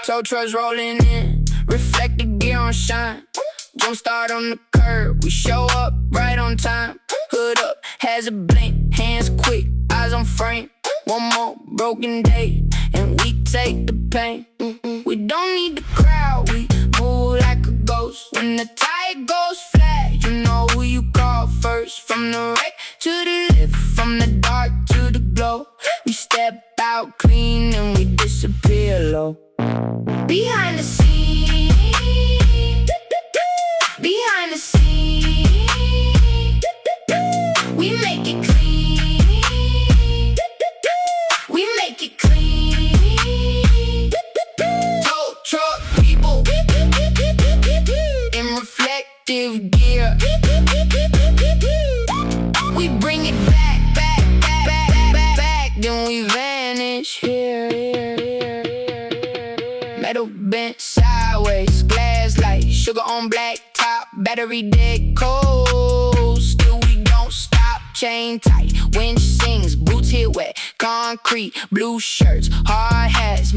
Tow trucks rolling in, reflector gear on shine. Jump start on the curb, we show up right on time. Hood up, has a blink, hands quick, eyes on frame. One more broken day, and we take the pain. We don't need the crowd, we move like a ghost. When the tire goes flat, you know who you call first. From the wreck to the lift, from the dark to the glow. We step out clean and we disappear low. Behind the scenes, behind the scenes, we make it clean, we make it clean. Tow truck people in reflective gear, we bring it back, then we vanish here. Metal bent sideways, glass light, sugar on black top, battery dead cold. Still we don't stop, chain tight, winch sings, boots hit wet, concrete, blue shirts, hard hats,